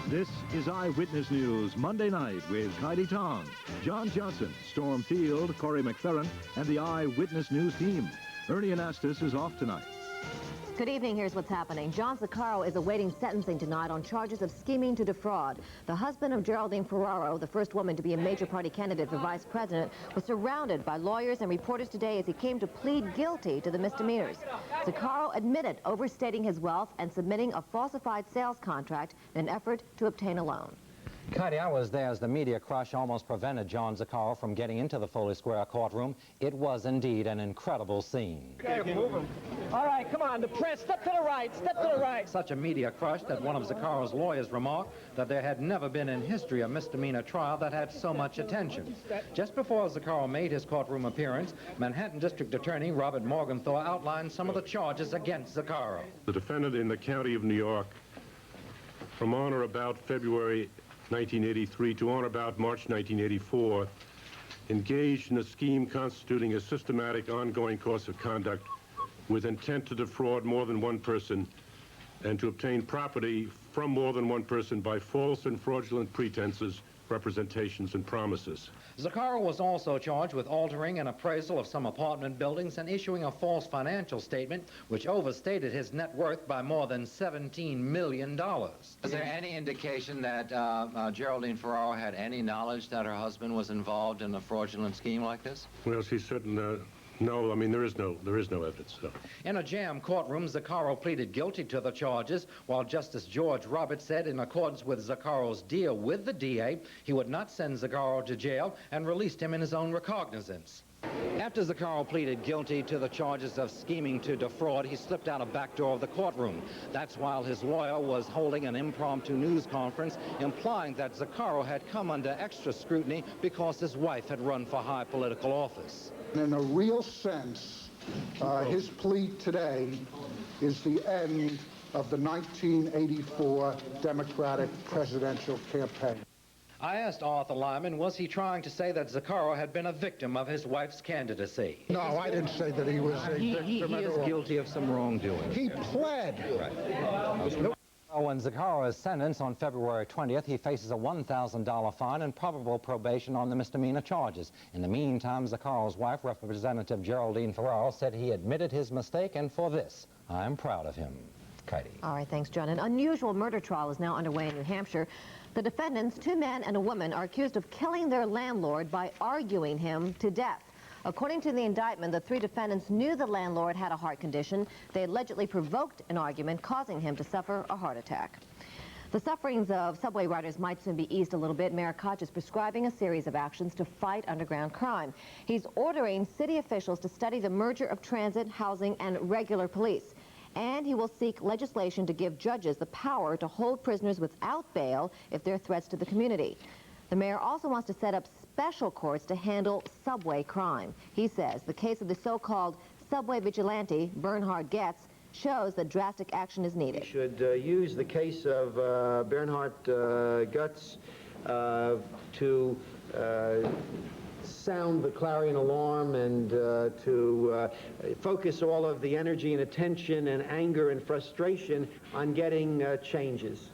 This is Eyewitness News, Monday night with Kaity, John Johnson, Storm Field, Corey McPherrin, and the Eyewitness News team. Ernie Anastos is off tonight. Good evening. Here's what's happening. John Zaccaro is awaiting sentencing tonight on charges of scheming to defraud. The husband of Geraldine Ferraro, the first woman to be a major party candidate for vice president, was surrounded by lawyers and reporters today as he came to plead guilty to the misdemeanors. Zaccaro admitted overstating his wealth and submitting a falsified sales contract in an effort to obtain a loan. Kaity, I was there as the media crush almost prevented John Zaccaro from getting into the Foley Square courtroom. It was indeed an incredible scene. Okay, move him. All right, come on, the press, step to the right, step to the right. Such a media crush that one of Zaccaro's lawyers remarked that there had never been in history a misdemeanor trial that had so much attention. Just before Zaccaro made his courtroom appearance, Manhattan District Attorney Robert Morgenthau outlined some of the charges against Zaccaro. The defendant in the county of New York, from on or about February 1983 to on about March 1984, engaged in a scheme constituting a systematic ongoing course of conduct with intent to defraud more than one person and to obtain property from more than one person by false and fraudulent pretenses, representations, and promises. Zaccaro was also charged with altering an appraisal of some apartment buildings and issuing a false financial statement which overstated his net worth by more than $17 million. Is there any indication that Geraldine Ferraro had any knowledge that her husband was involved in a fraudulent scheme like this? Well, she's certain. No, I mean, there is no evidence. No. In a jam courtroom, Zaccaro pleaded guilty to the charges, while Justice George Roberts said in accordance with Zaccaro's deal with the DA, he would not send Zaccaro to jail and released him in his own recognizance. After Zaccaro pleaded guilty to the charges of scheming to defraud, he slipped out a back door of the courtroom. That's while his lawyer was holding an impromptu news conference, implying that Zaccaro had come under extra scrutiny because his wife had run for high political office. In a real sense, his plea today is the end of the 1984 Democratic presidential campaign. I asked Arthur Lyman, was he trying to say that Zaccaro had been a victim of his wife's candidacy? No, I didn't say that he was a victim He is guilty of some wrongdoing. He pled. Right. When Zaccaro is sentenced on February 20th, he faces a $1,000 fine and probable probation on the misdemeanor charges. In the meantime, Zaccaro's wife, Representative Geraldine Ferraro, said he admitted his mistake, and for this, I am proud of him. Kaity. All right, thanks, John. An unusual murder trial is now underway in New Hampshire. The defendants, two men and a woman, are accused of killing their landlord by arguing him to death. According to the indictment, the three defendants knew the landlord had a heart condition. They allegedly provoked an argument, causing him to suffer a heart attack. The sufferings of subway riders might soon be eased a little bit. Mayor Koch is prescribing a series of actions to fight underground crime. He's ordering city officials to study the merger of transit, housing, and regular police. And he will seek legislation to give judges the power to hold prisoners without bail if they're threats to the community. The mayor also wants to set up special courts to handle subway crime. He says the case of the so-called subway vigilante, Bernhard Goetz, shows that drastic action is needed. We should use the case of Bernhard Goetz to sound the clarion alarm and to focus all of the energy and attention and anger and frustration on getting changes.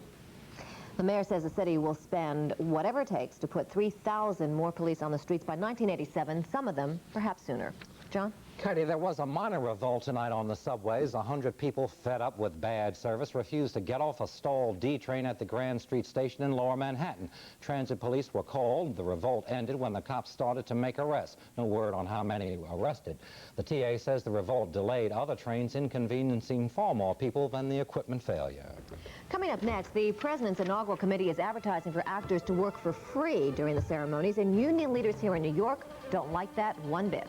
The mayor says the city will spend whatever it takes to put 3,000 more police on the streets by 1987, some of them perhaps sooner. John? Kaity, there was a minor revolt tonight on the subways. 100 people fed up with bad service refused to get off a stalled D train at the Grand Street station in Lower Manhattan. Transit police were called. The revolt ended when the cops started to make arrests. No word on how many arrested. The TA says the revolt delayed other trains, inconveniencing far more people than the equipment failure. Coming up next, the president's inaugural committee is advertising for actors to work for free during the ceremonies, and union leaders here in New York don't like that one bit.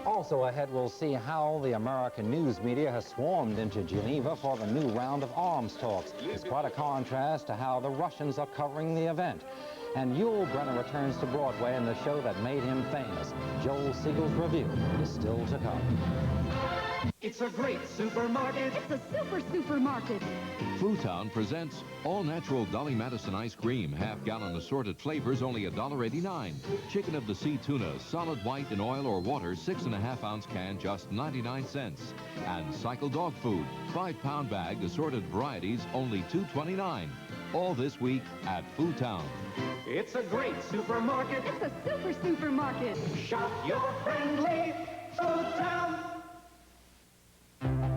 Also ahead, we'll see how the American news media has swarmed into Geneva for the new round of arms talks. It's quite a contrast to how the Russians are covering the event. And Yul Brenner returns to Broadway in the show that made him famous. Joel Siegel's review is still to come. It's a great supermarket. It's a supermarket. Food Town presents all-natural Dolly Madison ice cream, half-gallon assorted flavors, only $1.89. Chicken of the sea tuna, solid white in oil or water, 6.5-ounce can, just 99 cents. And Cycle dog food, 5-pound bag, assorted varieties, only $2.29. All this week at Food Town. It's a great supermarket. It's a super supermarket. Shop your friendly Food Town.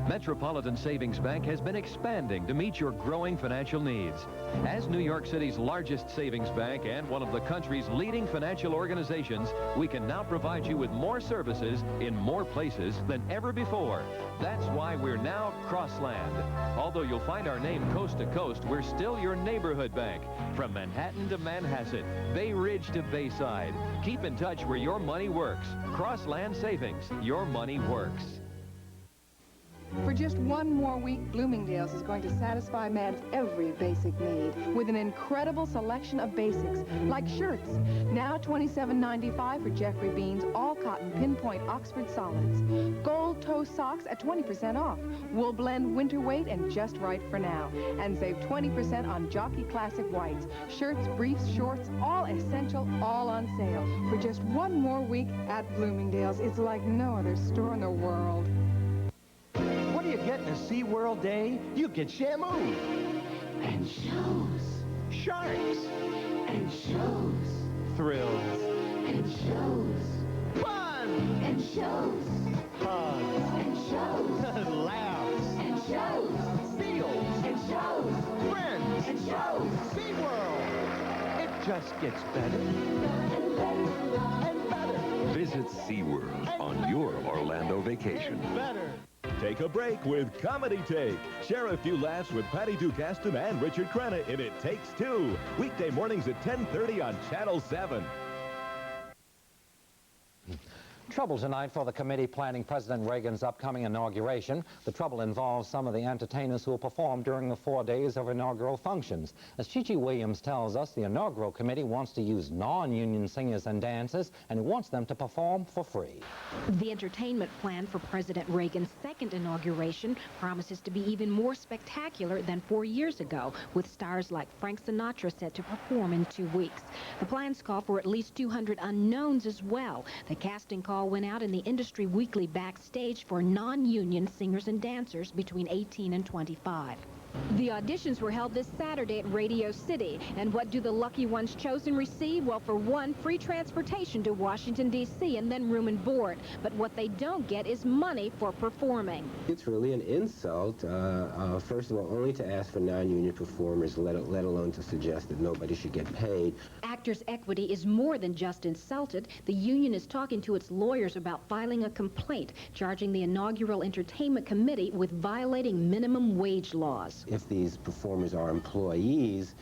Metropolitan Savings Bank has been expanding to meet your growing financial needs. As New York City's largest savings bank and one of the country's leading financial organizations, we can now provide you with more services in more places than ever before. That's why we're now Crossland. Although you'll find our name coast to coast, we're still your neighborhood bank. From Manhattan to Manhasset, Bay Ridge to Bayside. Keep in touch where your money works. Crossland Savings, your money works. For just one more week, Bloomingdale's is going to satisfy man's every basic need with an incredible selection of basics, like shirts. Now $27.95 for Jeffrey Bean's all-cotton pinpoint Oxford solids. Gold toe socks at 20% off. Wool blend winter weight and just right for now. And save 20% on Jockey Classic whites. Shirts, briefs, shorts, all essential, all on sale. For just one more week at Bloomingdale's, it's like no other store in the world. What do you get in a SeaWorld day? You get Shamu. And shows. Sharks. And shows. Thrills. And shows. Fun. And shows. Hugs. And shows. Laughs. And shows. Feels. And shows. Friends. And shows. SeaWorld. It just gets better. And better. And better. Visit SeaWorld on your Orlando vacation. Better. Take a break with Comedy Take. Share a few laughs with Patty Ducaston and Richard Crenna in It Takes Two. Weekday mornings at 10:30 on Channel 7. Trouble tonight for the committee planning President Reagan's upcoming inauguration. The trouble involves some of the entertainers who will perform during the 4 days of inaugural functions. As Chi Williams tells us, the inaugural committee wants to use non-union singers and dancers, and it wants them to perform for free. The entertainment plan for President Reagan's second inauguration promises to be even more spectacular than 4 years ago, with stars like Frank Sinatra set to perform in 2 weeks. The plans call for at least 200 unknowns as well. The casting call went out in the Industry Weekly backstage for non-union singers and dancers between 18 and 25. The auditions were held this Saturday at Radio City. And what do the lucky ones chosen receive? Well, for one, free transportation to Washington, D.C., and then room and board. But what they don't get is money for performing. It's really an insult, first of all, only to ask for non-union performers, let alone to suggest that nobody should get paid. Actors' equity is more than just insulted. The union is talking to its lawyers about filing a complaint, charging the inaugural entertainment committee with violating minimum wage laws. If these performers are employees,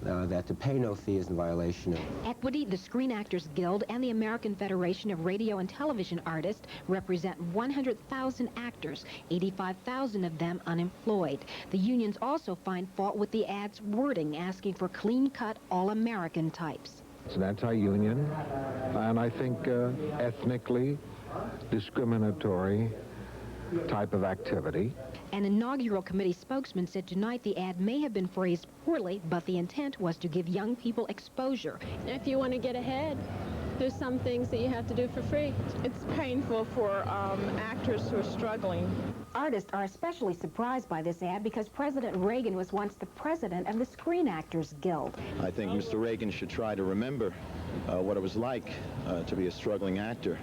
that to pay no fee is in violation of... Equity, the Screen Actors Guild, and the American Federation of Radio and Television Artists represent 100,000 actors, 85,000 of them unemployed. The unions also find fault with the ad's wording, asking for clean-cut, all-American types. It's an anti-union, and I think ethnically discriminatory type of activity. An inaugural committee spokesman said tonight the ad may have been phrased poorly, but the intent was to give young people exposure. If you want to get ahead, there's some things that you have to do for free. It's painful for actors who are struggling. Artists are especially surprised by this ad because President Reagan was once the president of the Screen Actors Guild. I think Mr. Reagan should try to remember what it was like to be a struggling actor.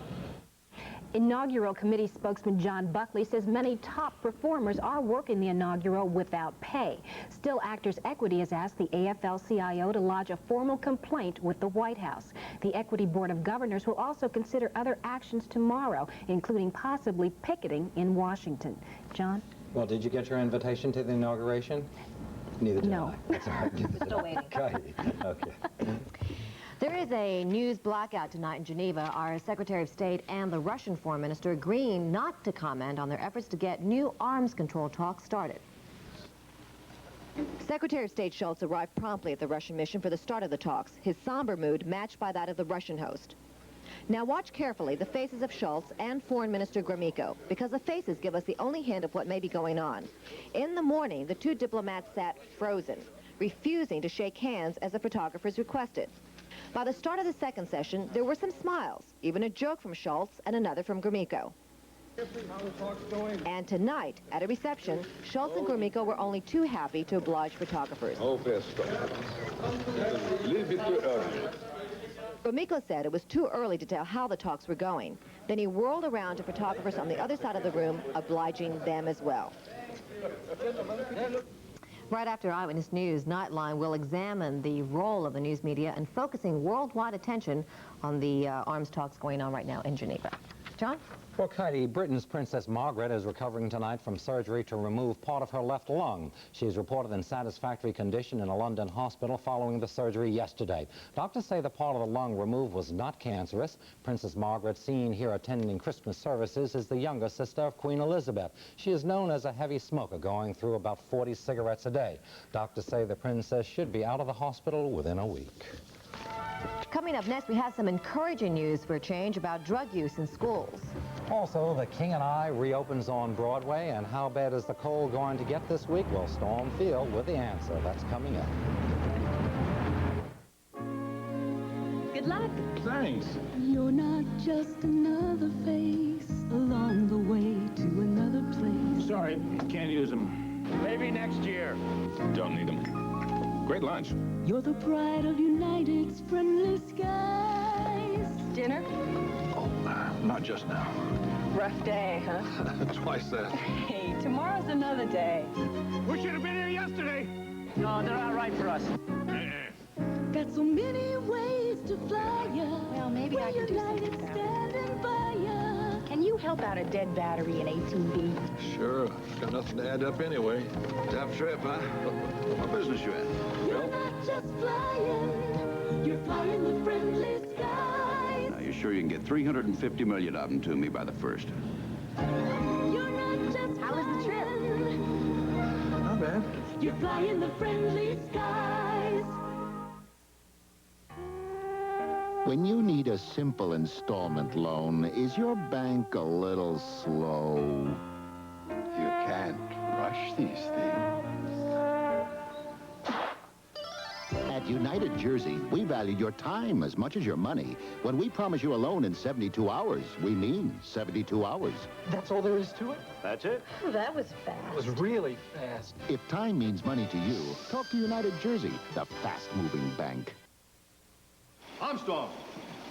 Inaugural committee spokesman John Buckley says many top performers are working the inaugural without pay. Still, Actors Equity has asked the AFL-CIO to lodge a formal complaint with the White House. The Equity Board of Governors will also consider other actions tomorrow, including possibly picketing in Washington. John? Well, did you get your invitation to the inauguration? Neither did I. That's all right. Still waiting. Okay. There is a news blackout tonight in Geneva. Our Secretary of State and the Russian Foreign Minister agreeing not to comment on their efforts to get new arms control talks started. Secretary of State Schultz arrived promptly at the Russian mission for the start of the talks, his somber mood matched by that of the Russian host. Now watch carefully the faces of Schultz and Foreign Minister Gromyko, because the faces give us the only hint of what may be going on. In the morning, the two diplomats sat frozen, refusing to shake hands as the photographers requested. By the start of the second session, there were some smiles, even a joke from Schultz and another from Gromyko. And tonight, at a reception, Schultz and Gromyko were only too happy to oblige photographers. A little bit too early. Gromyko said it was too early to tell how the talks were going. Then he whirled around to photographers on the other side of the room, obliging them as well. Right after Eyewitness News, Nightline will examine the role of the news media and focusing worldwide attention on the arms talks going on right now in Geneva. John? Well, Kaity, Britain's Princess Margaret is recovering tonight from surgery to remove part of her left lung. She is reported in satisfactory condition in a London hospital following the surgery yesterday. Doctors say the part of the lung removed was not cancerous. Princess Margaret, seen here attending Christmas services, is the younger sister of Queen Elizabeth. She is known as a heavy smoker, going through about 40 cigarettes a day. Doctors say the princess should be out of the hospital within a week. Coming up next, we have some encouraging news for a change about drug use in schools. Also, The King and I reopens on Broadway, and how bad is the cold going to get this week? Well, Storm Field with the answer. That's coming up. Good luck. Thanks. You're not just another face along the way to another place. Sorry, can't use them. Maybe next year. Don't need them. Great lunch. You're the pride of United's friendly skies. Dinner? Oh, not just now. Rough day, huh? Twice that. Hey, tomorrow's another day. We should have been here yesterday. No, they're all right for us. Got so many ways to fly ya. Well, maybe I can do something about it. Can you help out a dead battery in 18B? Sure. Got nothing to add up anyway. Tough trip, huh? What business you in? You're not just flying. You're flying the friendly skies. Are you sure you can get 350 million of them to me by the 1st? You're not just How was the trip? Not bad. You're flying the friendly skies. When you need a simple installment loan, is your bank a little slow? You can't rush these things. At United Jersey, we value your time as much as your money. When we promise you a loan in 72 hours, we mean 72 hours. That's all there is to it? That's it? Oh, that was fast. It was really fast. If time means money to you, talk to United Jersey, the fast-moving bank. Armstrong,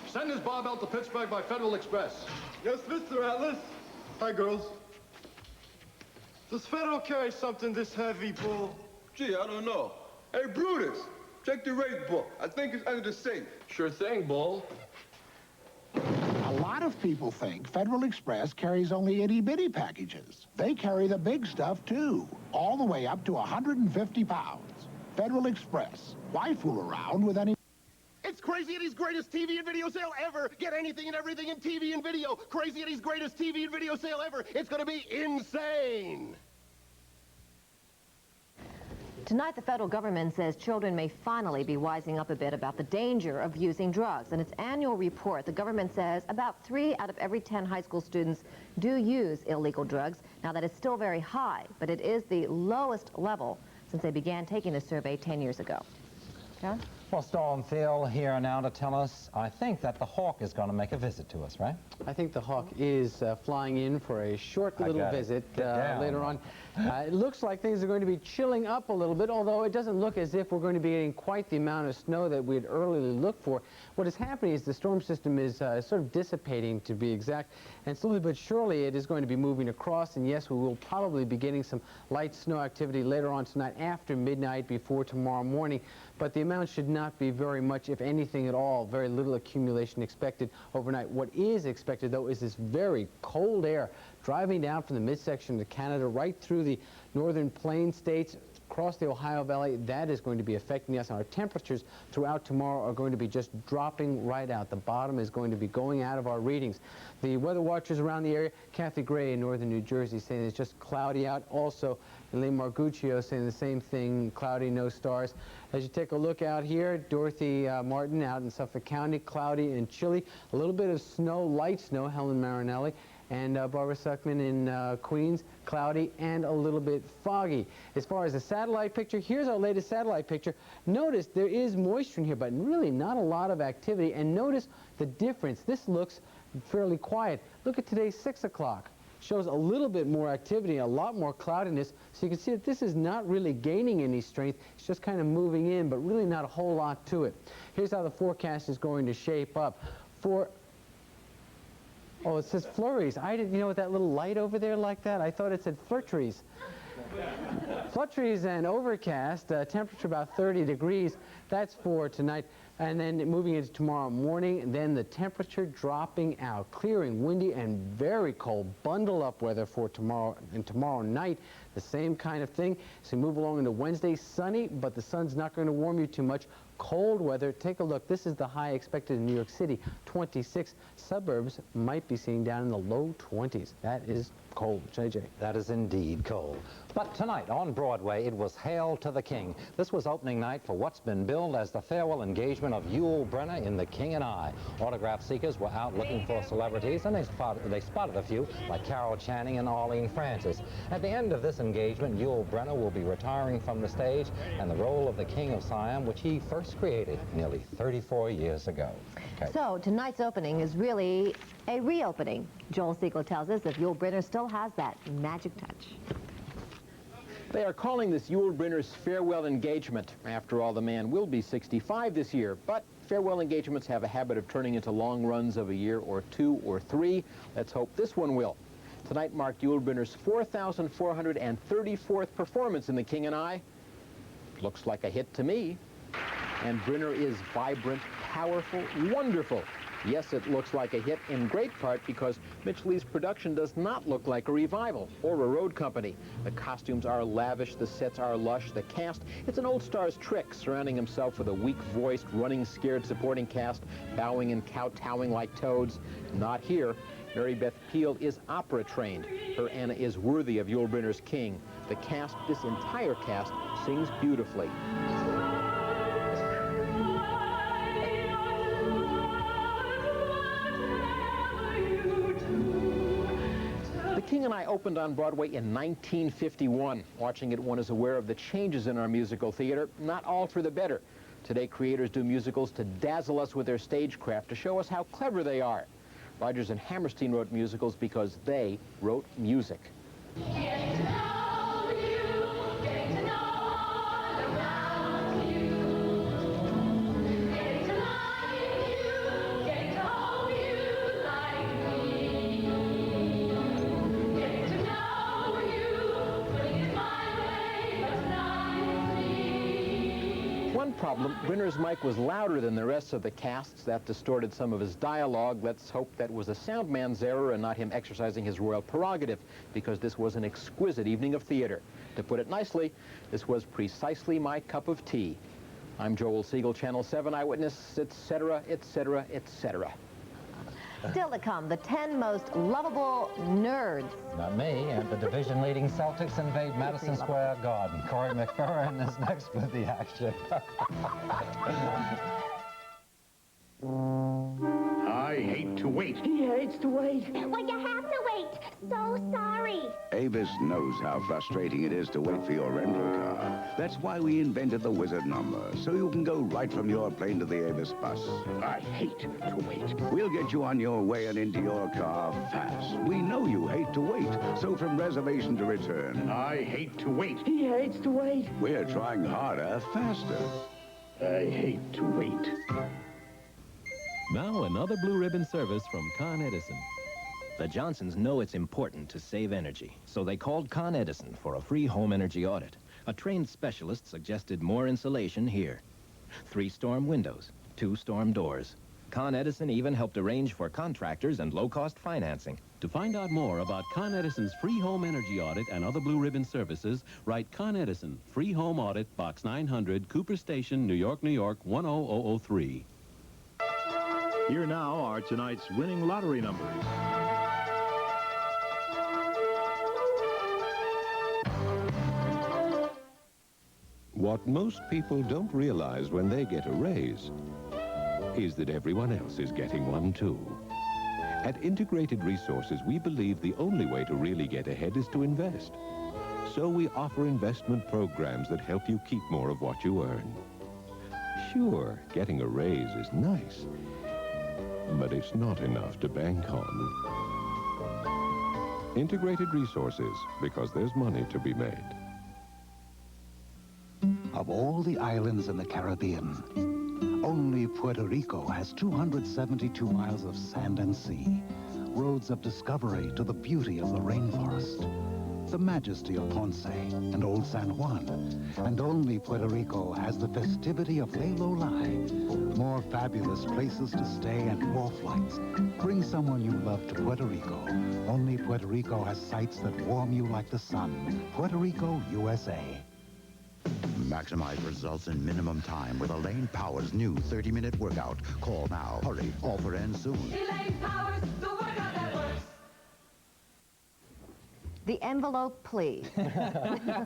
send this barbell to Pittsburgh by Federal Express. Yes, Mr. Atlas. Hi, girls. Does Federal carry something this heavy, Bull? Gee, I don't know. Hey, Brutus, check the rate book. I think it's under the sink. Sure thing, Bull. A lot of people think Federal Express carries only itty-bitty packages. They carry the big stuff, too, all the way up to 150 pounds. Federal Express. Why fool around with any... It's Crazy Eddie's greatest TV and video sale ever. Get anything and everything in TV and video. Crazy Eddie's greatest TV and video sale ever. It's going to be insane. Tonight, the federal government says children may finally be wising up a bit about the danger of using drugs. In its annual report, the government says about 3 out of every 10 high school students do use illegal drugs. Now, that is still very high, but it is the lowest level since they began taking the survey 10 years ago. John? Well, Storm Field here now to tell us, I think that the Hawk is going to make a visit to us, right? I think the Hawk is flying in for a short little visit later on. It looks like things are going to be chilling up a little bit, although it doesn't look as if we're going to be getting quite the amount of snow that we had earlier looked for. What is happening is the storm system is sort of dissipating, to be exact, and slowly but surely it is going to be moving across, and yes, we will probably be getting some light snow activity later on tonight after midnight before tomorrow morning, but the amount should not be very much, if anything at all. Very little accumulation expected overnight. What is expected, though, is this very cold air driving down from the midsection of Canada right through the northern plain states, across the Ohio Valley. That is going to be affecting us. Our temperatures throughout tomorrow are going to be just dropping right out. The bottom is going to be going out of our readings. The weather watchers around the area, Kathy Gray in northern New Jersey, saying it's just cloudy out. Also, Elaine Marguccio saying the same thing, cloudy, no stars. As you take a look out here, Dorothy Martin out in Suffolk County, cloudy and chilly. A little bit of snow, light snow, Helen Marinelli. And Barbara Suckman in Queens, cloudy and a little bit foggy. As far as the satellite picture, here's our latest satellite picture. Notice there is moisture in here, but really not a lot of activity. And notice the difference. This looks fairly quiet. Look at today's 6 o'clock. shows a little bit more activity, a lot more cloudiness. So you can see that this is not really gaining any strength. It's just kind of moving in, but really not a whole lot to it. Here's how the forecast is going to shape up. For oh, it says flurries. I didn't, you know, with that little light over there like that, I thought it said flirtries. Flurries and overcast, temperature about 30 degrees. That's for tonight. And then moving into tomorrow morning, then the temperature dropping out. Clearing, windy, and very cold. Bundle up weather for tomorrow and tomorrow night. The same kind of thing. So move along into Wednesday, sunny, but the sun's not going to warm you too much. Cold weather. Take a look. This is the high expected in New York City, 26. Suburbs might be seeing down in the low 20s. That is cold. JJ. That is indeed cold. But tonight on Broadway, it was Hail to the King. This was opening night for what's been billed as the farewell engagement of Yul Brenner in The King and I. Autograph seekers were out looking for celebrities, and they spotted a few, like Carol Channing and Arlene Francis. At the end of this engagement, Yul Brenner will be retiring from the stage and the role of the King of Siam, which he first created nearly 34 years ago. Okay. So tonight's opening is really a reopening. Joel Siegel tells us if Yul Brenner still has that magic touch. They are calling this Yul Brenner's farewell engagement. After all, the man will be 65 this year, but farewell engagements have a habit of turning into long runs of a year or 2 or 3. Let's hope this one will. Tonight marked Yul Brenner's 4,434th performance in The King and I. Looks like a hit to me. And Brenner is vibrant, powerful, wonderful. Yes, it looks like a hit in great part because Mitch Lee's production does not look like a revival or a road company. The costumes are lavish, the sets are lush, the cast, it's an old star's trick, surrounding himself with a weak-voiced, running, scared supporting cast, bowing and kowtowing like toads. Not here. Mary Beth Peel is opera-trained. Her Anna is worthy of Yul Brenner's King. The cast, this entire cast, sings beautifully. The King and I opened on Broadway in 1951. Watching it, one is aware of the changes in our musical theater, not all for the better. Today, creators do musicals to dazzle us with their stagecraft, to show us how clever they are. Rodgers and Hammerstein wrote musicals because they wrote music. Problem, Brenner's mic was louder than the rest of the casts. That distorted some of his dialogue. Let's hope that was a sound man's error and not him exercising his royal prerogative, because this was an exquisite evening of theater. To put it nicely, this was precisely my cup of tea. I'm Joel Siegel, Channel 7 Eyewitness, etc., etc., etc. Still to come, the 10 most lovable nerds. Not me, and the division-leading Celtics invade Madison Square Garden. Corey McPherrin is next with the action. I hate to wait. He hates to wait. Well, you have to wait. So sorry. Avis knows how frustrating it is to wait for your rental car. That's why we invented the Wizard number, so you can go right from your plane to the Avis bus. I hate to wait. We'll get you on your way and into your car fast. We know you hate to wait, so from reservation to return. I hate to wait. He hates to wait. We're trying harder, faster. I hate to wait. Now another blue ribbon service from Con Edison. The Johnsons know it's important to save energy, so they called Con Edison for a free home energy audit. A trained specialist suggested more insulation here. 3 storm windows, 2 storm doors. Con Edison even helped arrange for contractors and low-cost financing. To find out more about Con Edison's free home energy audit and other blue ribbon services, write Con Edison, Free Home Audit, Box 900, Cooper Station, New York, New York, 10003. Here now are tonight's winning lottery numbers. What most people don't realize when they get a raise is that everyone else is getting one too. At Integrated Resources, we believe the only way to really get ahead is to invest. So we offer investment programs that help you keep more of what you earn. Sure, getting a raise is nice, but it's not enough to bank on. Integrated resources, because there's money to be made. Of all the islands in the Caribbean, only Puerto Rico has 272 miles of sand and sea, roads of discovery to the beauty of the rainforest, the majesty of Ponce and Old San Juan, and only Puerto Rico has the festivity of Lelo Lai, more fabulous places to stay and more flights. Bring someone you love to Puerto Rico. Only Puerto Rico has sights that warm you like the sun. Puerto Rico, USA. Maximize results in minimum time with Elaine Power's new 30-minute workout. Call now. Hurry. Offer ends soon. Elaine Powers, the workout that works. The envelope, please.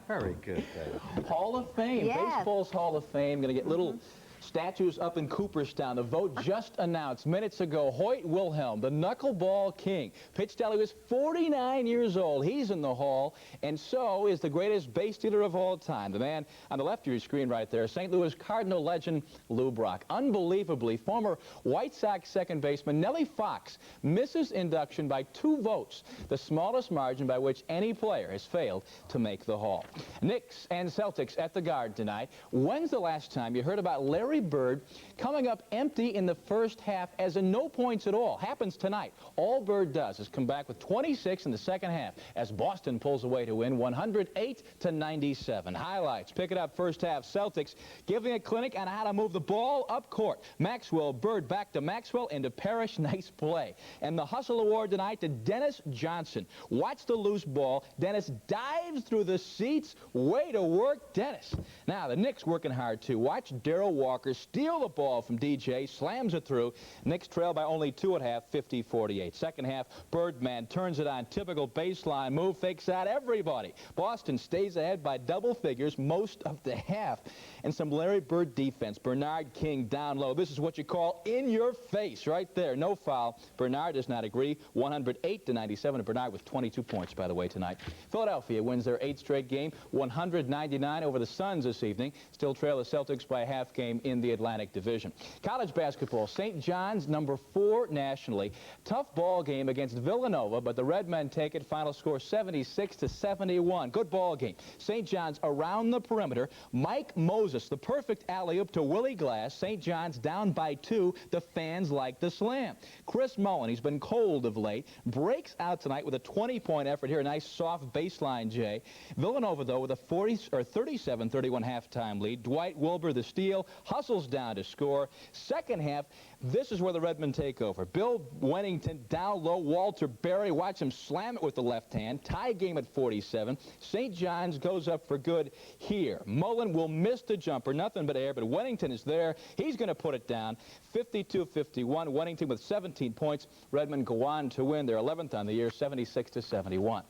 Very good, Dave. Hall of Fame. Yes. Baseball's Hall of Fame. Going to get little statues up in Cooperstown. The vote just announced minutes ago. Hoyt Wilhelm, the knuckleball king, pitched till he was 49 years old. He's in the Hall, and so is the greatest base stealer of all time. The man on the left of your screen right there, St. Louis Cardinal legend Lou Brock. Unbelievably, former White Sox second baseman Nellie Fox misses induction by 2 votes, the smallest margin by which any player has failed to make the Hall. Knicks and Celtics at the Garden tonight. When's the last time you heard about Larry Bird coming up empty in the first half as in no points at all? Happens tonight. All Bird does is come back with 26 in the second half as Boston pulls away to win 108-97. Highlights. Pick it up first half. Celtics giving a clinic on how to move the ball up court. Maxwell, Bird back to Maxwell into Parrish. Nice play. And the Hustle Award tonight to Dennis Johnson. Watch the loose ball. Dennis dives through the seats. Way to work, Dennis. Now, the Knicks working hard, too. Watch Darryl Walker steal the ball from DJ, slams it through. Knicks trail by only 2 at half, 50-48. Second half, Birdman turns it on. Typical baseline move, fakes out everybody. Boston stays ahead by double figures most of the half. And some Larry Bird defense. Bernard King down low. This is what you call in your face right there. No foul. Bernard does not agree. 108-97. Bernard with 22 points, by the way, tonight. Philadelphia wins their 8th straight game. 199 over the Suns this evening. Still trail the Celtics by a half game in the Atlantic Division. College basketball. St. John's, number 4 nationally. Tough ball game against Villanova, but the Redmen take it. Final score 76-71. Good ball game. St. John's around the perimeter. Mike Moses, the perfect alley-oop to Willie Glass. St. John's down by 2. The fans like the slam. Chris Mullen, he's been cold of late, breaks out tonight with a 20-point effort here. A nice soft baseline, Jay. Villanova, though, with a 37-31 halftime lead. Dwight Wilbur, the steal, hustles down to score. Second half, this is where the Redmen take over. Bill Wennington down low. Walter Berry, watch him slam it with the left hand. Tie game at 47. St. John's goes up for good here. Mullen will miss the jumper. Nothing but air, but Wennington is there. He's going to put it down. 52-51. Wennington with 17 points. Redmen go on to win their 11th on the year, 76-71.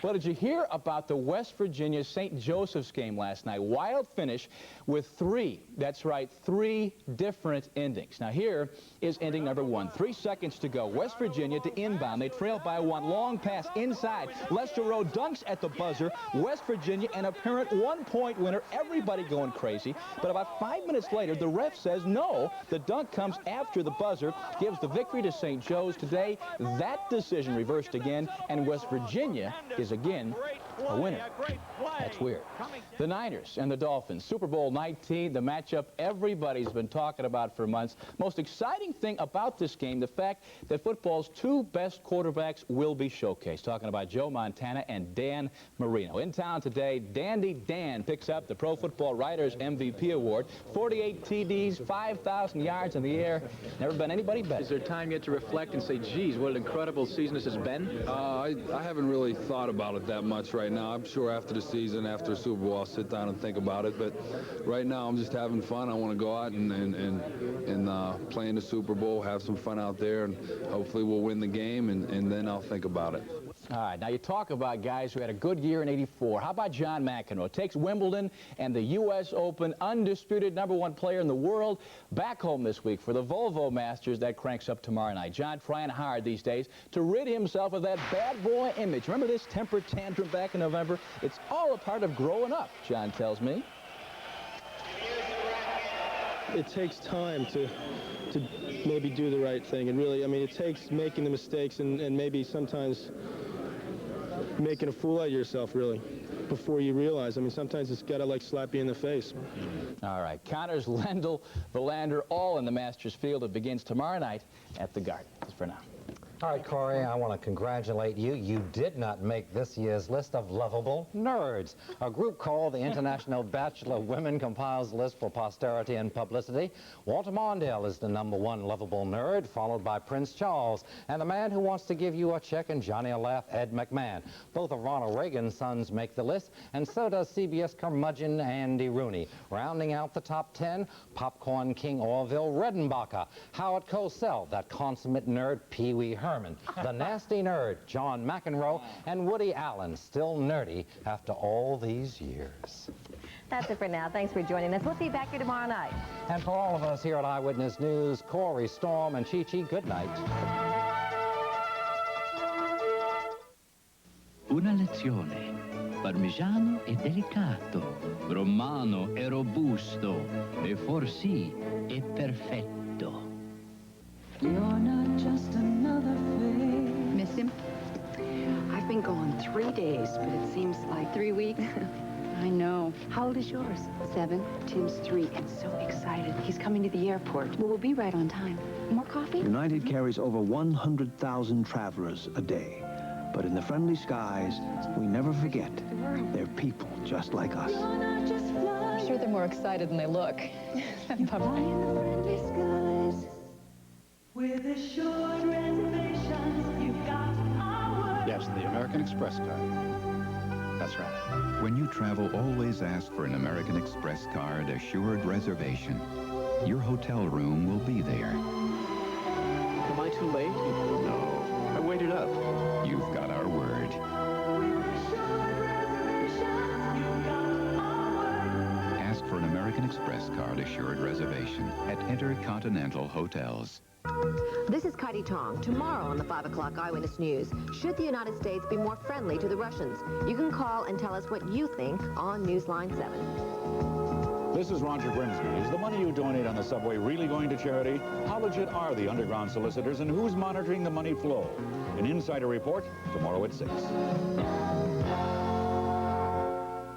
Well, did you hear about the West Virginia St. Joseph's game last night? Wild finish with 3, that's right, 3 different endings. Now here is ending number 1. 3 seconds to go. West Virginia to inbound. They trail by 1. Long pass inside. Lester Rowe dunks at the buzzer. West Virginia, an apparent 1-point winner. Everybody going crazy. But about 5 minutes later, the ref says no. The dunk comes after the buzzer. Gives the victory to St. Joe's. Today, that decision reversed again, and West Virginia is again a winner. That's weird. The Niners and the Dolphins, Super Bowl 19, the matchup everybody's been talking about for months. Most exciting thing about this game, the fact that football's 2 best quarterbacks will be showcased. Talking about Joe Montana and Dan Marino. In town today, Dandy Dan picks up the Pro Football Writers MVP Award. 48 TDs, 5,000 yards in the air. Never been anybody better. Is there time yet to reflect and say, geez, what an incredible season this has been? I haven't really thought about it that much right now. I'm sure after the season, after Super Bowl, I'll sit down and think about it. But right now, I'm just having fun. I want to go out and play in the Super Bowl, have some fun out there, and hopefully we'll win the game, and then I'll think about it. All right, now you talk about guys who had a good year in '84. How about John McEnroe? Takes Wimbledon and the U.S. Open, undisputed #1 player in the world, back home this week for the Volvo Masters. That cranks up tomorrow night. John trying hard these days to rid himself of that bad boy image. Remember this temper tantrum back in November? It's all a part of growing up, John tells me. It takes time to maybe do the right thing, and really, I mean, it takes making the mistakes and maybe sometimes making a fool out of yourself, really, before you realize. I mean, sometimes it's got to, like, slap you in the face. All right, Connors, Lendl, Verlander, all in the Masters field. It begins tomorrow night at the Garden. That's for now. All right, Corey, I want to congratulate you. You did not make this year's list of lovable nerds. A group called the International Bachelor of Women compiles a list for posterity and publicity. Walter Mondale is the #1 lovable nerd, followed by Prince Charles, and the man who wants to give you a check and Johnny a laugh, Ed McMahon. Both of Ronald Reagan's sons make the list, and so does CBS curmudgeon Andy Rooney. Rounding out the top 10, Popcorn King Orville Redenbacher, Howard Cosell, that consummate nerd Pee Wee Herman, the nasty nerd John McEnroe, and Woody Allen, still nerdy after all these years. That's it for now. Thanks for joining us. We'll see you back here tomorrow night. And for all of us here at Eyewitness News, Corey, Storm, and Chi-Chi, good night. Una lezione. Parmigiano è delicato, romano è robusto, e forsi è perfetto. You're not just another face. Miss him? I've been gone 3 days, but it seems like 3 weeks. I know. How old is yours? 7. Tim's 3 and so excited. He's coming to the airport. Well, we'll be right on time. More coffee? United carries over 100,000 travelers a day. But in the friendly skies, we never forget they're people just like us. I'm sure they're more excited than they look. Bye-bye. With assured reservations, you've got our... Yes, the American Express card. That's right. When you travel, always ask for an American Express card assured reservation. Your hotel room will be there. Am I too late? No, I waited up. You've got our word. Ask for an American Express card assured reservation at Intercontinental Hotels. This is Kaity Tong. Tomorrow on the 5 o'clock Eyewitness News, should the United States be more friendly to the Russians? You can call and tell us what you think on Newsline 7. This is Roger Grimsby. Is the money you donate on the subway really going to charity? How legit are the underground solicitors, and who's monitoring the money flow? An insider report tomorrow at 6.